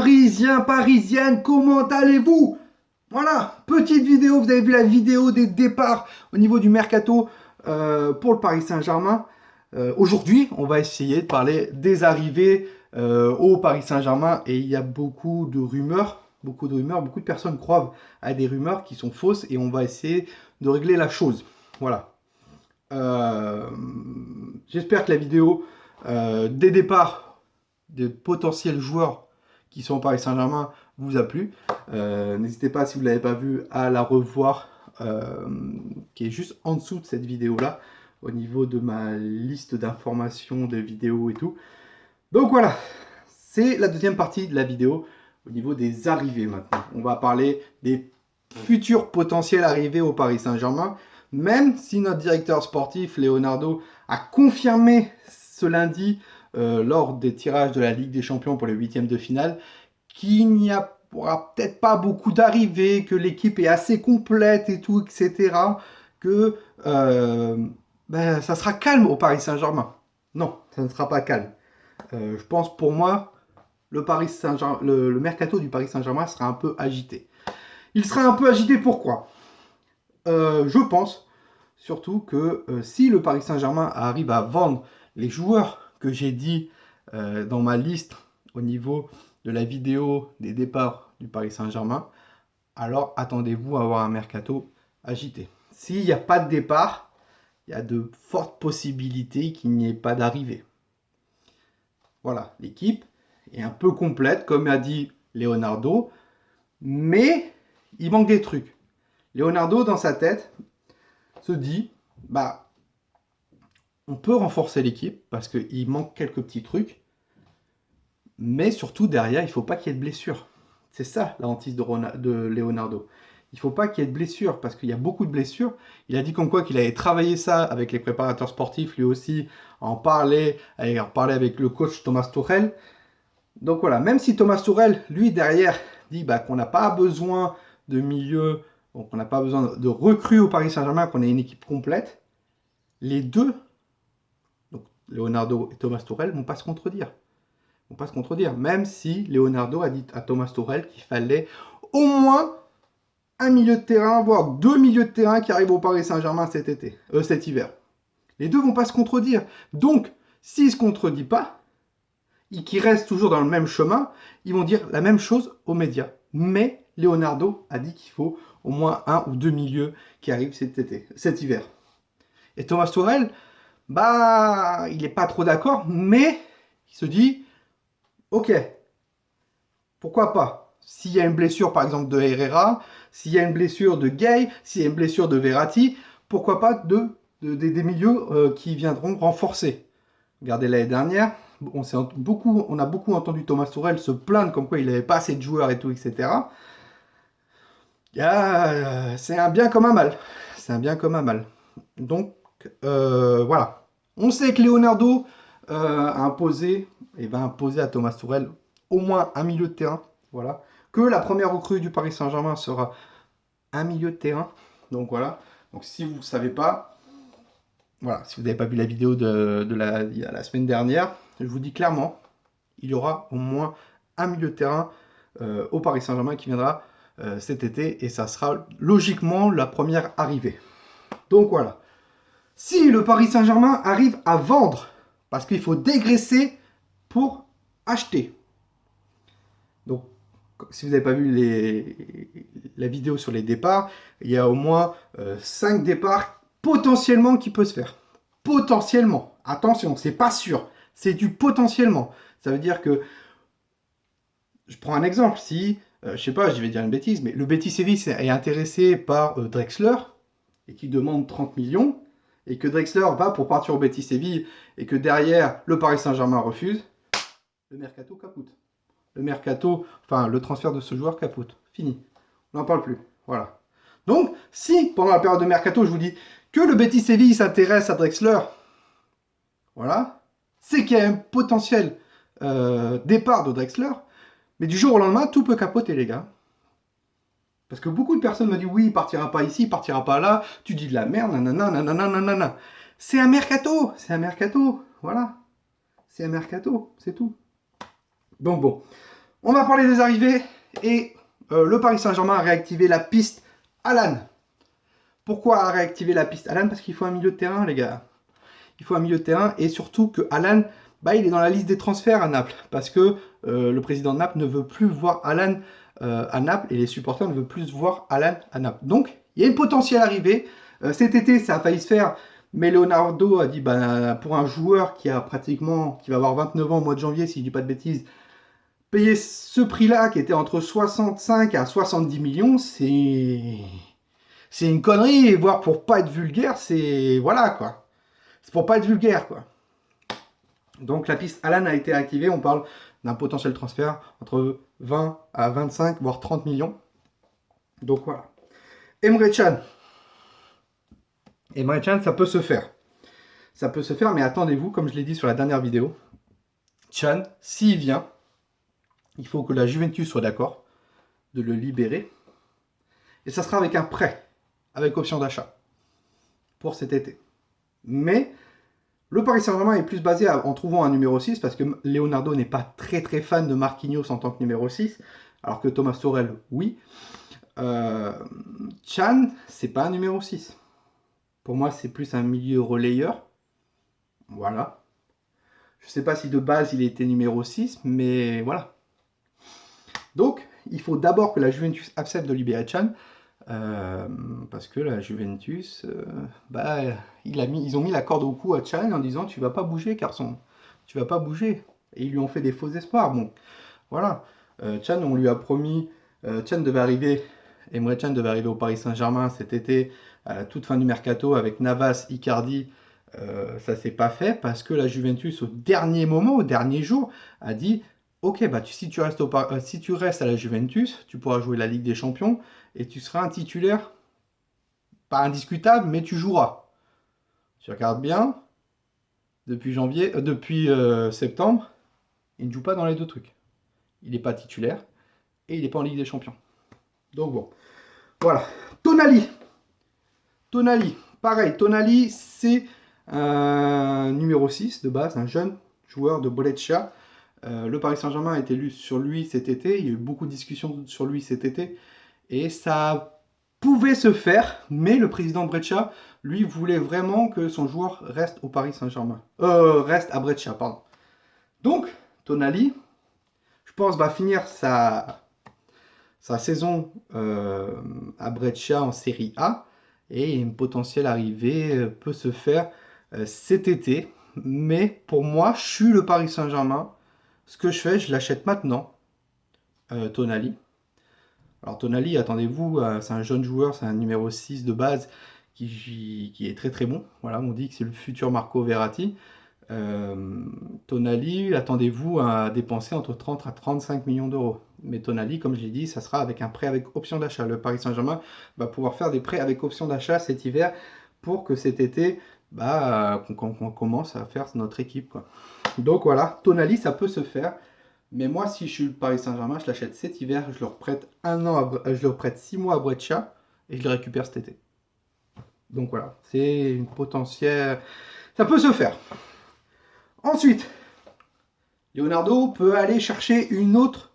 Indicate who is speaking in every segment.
Speaker 1: Parisiens, Parisiennes, comment allez-vous? Voilà, petite vidéo, vous avez vu la vidéo des départs au niveau du mercato pour le Paris Saint-Germain. Aujourd'hui, on va essayer de parler des arrivées au Paris Saint-Germain et il y a beaucoup de rumeurs, beaucoup de personnes croient à des rumeurs qui sont fausses et on va essayer de régler la chose. Voilà. J'espère que la vidéo des départs de potentiels joueurs qui sont au Paris Saint-Germain vous a plu. N'hésitez pas, si vous ne l'avez pas vu, à la revoir, qui est juste en dessous de cette vidéo-là, au niveau de ma liste d'informations, de vidéos et tout. Donc voilà, c'est la deuxième partie de la vidéo, au niveau des arrivées maintenant. On va parler des futurs potentiels arrivées au Paris Saint-Germain, même si notre directeur sportif, Leonardo, a confirmé ce lundi, lors des tirages de la Ligue des Champions pour les huitièmes de finale, qu'il n'y aura peut-être pas beaucoup d'arrivées, que l'équipe est assez complète et tout, etc., que ça sera calme au Paris Saint-Germain. Non, ça ne sera pas calme. Je pense, pour moi, le mercato du Paris Saint-Germain sera un peu agité. Il sera un peu agité, pourquoi? Je pense surtout que si le Paris Saint-Germain arrive à vendre les joueurs que j'ai dit dans ma liste au niveau de la vidéo des départs du Paris Saint-Germain, alors attendez-vous à avoir un mercato agité. S'il n'y a pas de départ, il y a de fortes possibilités qu'il n'y ait pas d'arrivée. Voilà, l'équipe est un peu complète, comme a dit Leonardo, mais il manque des trucs. Leonardo, dans sa tête, se dit, on peut renforcer l'équipe parce qu'il manque quelques petits trucs, mais surtout derrière, il ne faut pas qu'il y ait de blessures. C'est ça la hantise de Leonardo. Il ne faut pas qu'il y ait de blessures parce qu'il y a beaucoup de blessures. Il a dit comme quoi qu'il avait travaillé ça avec les préparateurs sportifs, lui aussi, en parler avec le coach Thomas Tuchel. Donc voilà, même si Thomas Tuchel, lui, derrière, dit qu'on n'a pas besoin de milieu, donc on n'a pas besoin de recrues au Paris Saint-Germain, qu'on ait une équipe complète, les deux, donc Leonardo et Thomas Tuchel, ne vont pas se contredire. Ils vont pas se contredire, même si Leonardo a dit à Thomas Tuchel qu'il fallait au moins un milieu de terrain, voire deux milieux de terrain qui arrivent au Paris Saint-Germain cet hiver. Les deux vont pas se contredire. Donc, s'ils ne se contredisent pas, et qu'ils restent toujours dans le même chemin, ils vont dire la même chose aux médias. Mais Leonardo a dit qu'il faut au moins un ou deux milieux qui arrivent cet hiver. Et Thomas Tuchel, il n'est pas trop d'accord, mais il se dit, ok, pourquoi pas? S'il y a une blessure, par exemple, de Herrera, s'il y a une blessure de Gay, s'il y a une blessure de Verratti, pourquoi pas des milieux qui viendront renforcer? Regardez l'année dernière, on a beaucoup entendu Thomas Tuchel se plaindre comme quoi il n'avait pas assez de joueurs et tout, etc. C'est un bien comme un mal. C'est un bien comme un mal. Donc, voilà. On sait que Leonardo va imposer à Thomas Tuchel au moins un milieu de terrain. Voilà. Que la première recrue du Paris Saint-Germain sera un milieu de terrain. Donc voilà. Donc si vous ne savez pas, voilà, si vous n'avez pas vu la vidéo de la semaine dernière, je vous dis clairement, il y aura au moins un milieu de terrain au Paris Saint-Germain qui viendra cet été et ça sera logiquement la première arrivée. Donc voilà. Si le Paris Saint-Germain arrive à vendre, parce qu'il faut dégraisser pour acheter. Donc, si vous n'avez pas vu la vidéo sur les départs, il y a au moins 5 départs potentiellement qui peuvent se faire. Potentiellement. Attention, c'est pas sûr. C'est du potentiellement. Ça veut dire que, je prends un exemple, si, je sais pas, je vais dire une bêtise, mais le Betis Séville est intéressé par Drexler et qui demande 30 millions, et que Drexler va pour partir au Betis Séville, et que derrière, le Paris Saint-Germain refuse, le mercato capote. Le transfert de ce joueur capote. Fini. On n'en parle plus. Voilà. Donc, si, pendant la période de mercato, je vous dis que le Betis Séville s'intéresse à Drexler, voilà, c'est qu'il y a un potentiel départ de Drexler, mais du jour au lendemain, tout peut capoter, les gars. Parce que beaucoup de personnes me disent, oui, il partira pas ici, il partira pas là, tu dis de la merde, nanana, nanana, nanana. C'est un mercato, voilà. C'est un mercato, c'est tout. Donc bon, On va parler des arrivées. Et le Paris Saint-Germain a réactivé la piste Alan. Pourquoi a réactivé la piste Alan? Parce qu'il faut un milieu de terrain, les gars. Il faut un milieu de terrain. Et surtout que Alan, bah, il est dans la liste des transferts à Naples. Parce que le président de Naples ne veut plus voir Alan à Naples. Et les supporters ne veulent plus voir Alan à Naples. Donc, il y a une potentielle arrivée. Cet été, ça a failli se faire. Mais Leonardo a dit, bah, pour un joueur qui va avoir 29 ans au mois de janvier, si je ne dis pas de bêtises, payer ce prix-là, qui était entre 65 à 70 millions, c'est une connerie. Et voire pour pas être vulgaire, c'est... Voilà, quoi. C'est pour pas être vulgaire, quoi. Donc la piste Alan a été activée. On parle d'un potentiel transfert entre 20 à 25, voire 30 millions. Donc voilà. Emre Can. Emre Can, ça peut se faire. Ça peut se faire, mais attendez-vous, comme je l'ai dit sur la dernière vidéo, Can, s'il vient, il faut que la Juventus soit d'accord de le libérer. Et ça sera avec un prêt, avec option d'achat, pour cet été. Mais le Paris Saint-Germain est plus basé en trouvant un numéro 6, parce que Leonardo n'est pas très très fan de Marquinhos en tant que numéro 6, alors que Thomas Tuchel, oui. Can, c'est pas un numéro 6. Pour moi, c'est plus un milieu relayeur. Voilà. Je ne sais pas si de base il était numéro 6, mais voilà. Donc, il faut d'abord que la Juventus accepte de libérer Can, parce que la Juventus, ils ont mis la corde au cou à Can en disant tu vas pas bouger, garçon, tu vas pas bouger. Et ils lui ont fait des faux espoirs. Bon, voilà. Can, on lui a promis, Emre Can devait arriver au Paris Saint-Germain cet été, à la toute fin du mercato, avec Navas, Icardi. Ça s'est pas fait parce que la Juventus, au dernier moment, au dernier jour, a dit ok, bah, si tu restes à la Juventus, tu pourras jouer la Ligue des Champions et tu seras un titulaire, pas indiscutable, mais tu joueras. Tu regardes bien, depuis septembre, il ne joue pas dans les deux trucs. Il n'est pas titulaire et il n'est pas en Ligue des Champions. Donc bon, voilà. Tonali, pareil, Tonali, c'est un numéro 6 de base, un jeune joueur de Brescia. Le Paris Saint-Germain a été lu sur lui cet été. Il y a eu beaucoup de discussions sur lui cet été. Et ça pouvait se faire, mais le président Brescia, lui, voulait vraiment que son joueur reste au Paris Saint-Germain. Reste à Brescia, pardon. Donc, Tonali, je pense, va finir sa saison à Brescia en Série A. Et une potentielle arrivée peut se faire cet été. Mais pour moi, je suis le Paris Saint-Germain. Ce que je fais, je l'achète maintenant, Tonali. Alors Tonali, attendez-vous, c'est un jeune joueur, c'est un numéro 6 de base qui est très très bon. Voilà, on dit que c'est le futur Marco Verratti. Tonali, attendez-vous à dépenser entre 30 à 35 millions d'euros. Mais Tonali, comme je l'ai dit, ça sera avec un prêt avec option d'achat. Le Paris Saint-Germain va pouvoir faire des prêts avec option d'achat cet hiver pour que cet été, qu'on commence à faire notre équipe, quoi. Donc voilà, Tonali, ça peut se faire. Mais moi, si je suis le Paris Saint-Germain, je l'achète cet hiver, je leur prête 6 mois à Brescia et je le récupère cet été. Donc voilà, c'est une potentielle... Ça peut se faire. Ensuite, Leonardo peut aller chercher un autre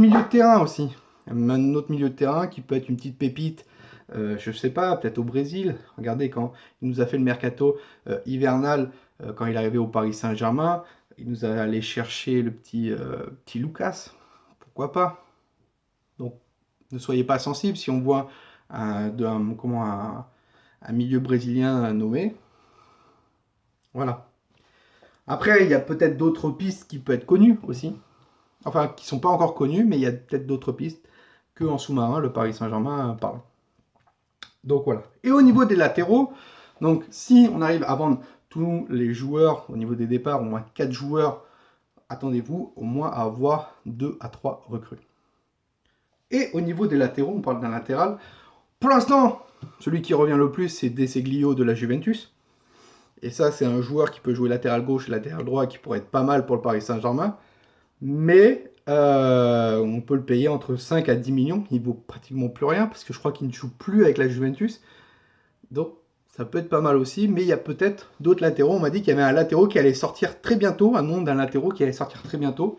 Speaker 1: milieu de terrain aussi. Un autre milieu de terrain qui peut être une petite pépite, je ne sais pas, peut-être au Brésil. Regardez, quand il nous a fait le mercato hivernal, quand il est arrivé au Paris Saint-Germain, il nous a allé chercher le petit Lucas. Pourquoi pas? Donc, ne soyez pas sensibles si on voit un milieu brésilien nommé. Voilà. Après, il y a peut-être d'autres pistes qui peuvent être connues aussi. Enfin, qui ne sont pas encore connues, mais il y a peut-être d'autres pistes qu'en sous-marin, le Paris Saint-Germain parle. Donc voilà. Et au niveau des latéraux, donc si on arrive à vendre tous les joueurs au niveau des départs, au moins 4 joueurs, attendez-vous au moins à avoir 2 à 3 recrues. Et au niveau des latéraux, on parle d'un latéral. Pour l'instant, celui qui revient le plus, c'est Deseglio de la Juventus. Et ça, c'est un joueur qui peut jouer latéral gauche et latéral droit, qui pourrait être pas mal pour le Paris Saint-Germain. Mais on peut le payer entre 5 à 10 millions. Il ne vaut pratiquement plus rien, parce que je crois qu'il ne joue plus avec la Juventus. Donc, ça peut être pas mal aussi. Mais il y a peut-être d'autres latéraux. On m'a dit qu'il y avait un latéraux qui allait sortir très bientôt. Un nom d'un latéraux qui allait sortir très bientôt.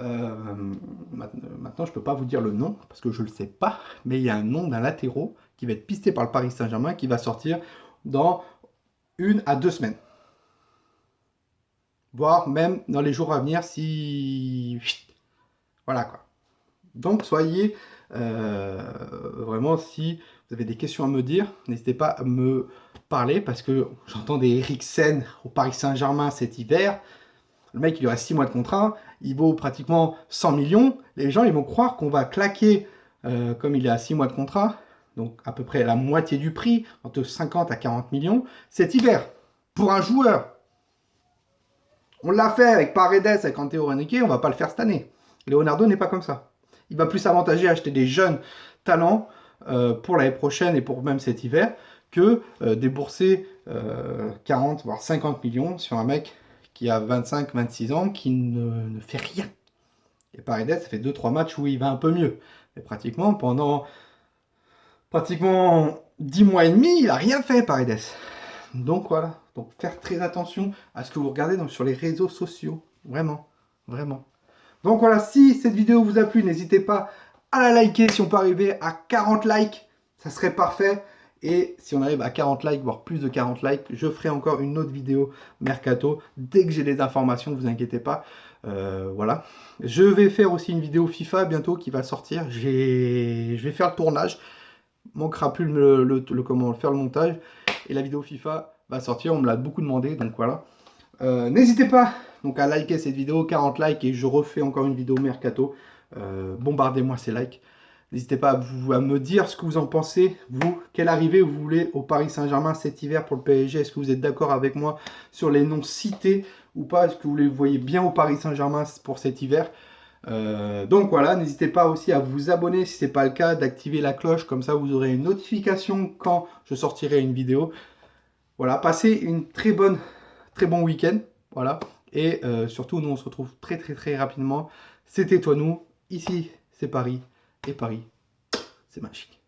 Speaker 1: Maintenant, je ne peux pas vous dire le nom, parce que je ne le sais pas, mais il y a un nom d'un latéraux qui va être pisté par le Paris Saint-Germain, qui va sortir dans 1 à 2 semaines. Voire même dans les jours à venir, si... Voilà quoi. Donc, soyez vraiment, si vous avez des questions à me dire, n'hésitez pas à me parler, parce que j'entends des Eriksen au Paris Saint-Germain cet hiver. Le mec, il lui reste 6 mois de contrat, il vaut pratiquement 100 millions. Les gens, ils vont croire qu'on va claquer, comme il est à 6 mois de contrat, donc à peu près la moitié du prix, entre 50 à 40 millions, cet hiver, pour un joueur. On l'a fait avec Paredes, avec Antero Henrique, on ne va pas le faire cette année. Leonardo n'est pas comme ça. Il va plus s'avantager à acheter des jeunes talents pour l'année prochaine et pour même cet hiver, que débourser 40 voire 50 millions sur un mec qui a 25-26 ans, qui ne fait rien. Et Paredes, ça fait 2-3 matchs où il va un peu mieux. Mais pratiquement, pendant 10 mois et demi, il n'a rien fait, Paredes. Donc voilà, donc faire très attention à ce que vous regardez sur les réseaux sociaux. Vraiment, vraiment. Donc voilà, si cette vidéo vous a plu, n'hésitez pas à la liker. Si on peut arriver à 40 likes, ça serait parfait. Et si on arrive à 40 likes, voire plus de 40 likes, je ferai encore une autre vidéo Mercato. Dès que j'ai des informations, ne vous inquiétez pas. Voilà. Je vais faire aussi une vidéo FIFA bientôt qui va sortir. Je vais faire le tournage. Manquera plus comment faire le montage. Et la vidéo FIFA va sortir. On me l'a beaucoup demandé, donc voilà. N'hésitez pas donc à liker cette vidéo, 40 likes, et je refais encore une vidéo Mercato. Bombardez-moi ces likes. N'hésitez pas à me dire ce que vous en pensez, vous. Quelle arrivée vous voulez au Paris Saint-Germain cet hiver pour le PSG? Est-ce que vous êtes d'accord avec moi sur les noms cités ou pas? Est-ce que vous les voyez bien au Paris Saint-Germain pour cet hiver? Donc voilà, n'hésitez pas aussi à vous abonner si ce n'est pas le cas, d'activer la cloche, comme ça vous aurez une notification quand je sortirai une vidéo. Voilà, passez une très bon week-end. Voilà, et surtout, nous on se retrouve très rapidement. C'était toi, nous. Ici, c'est Paris. Et Paris, c'est magique.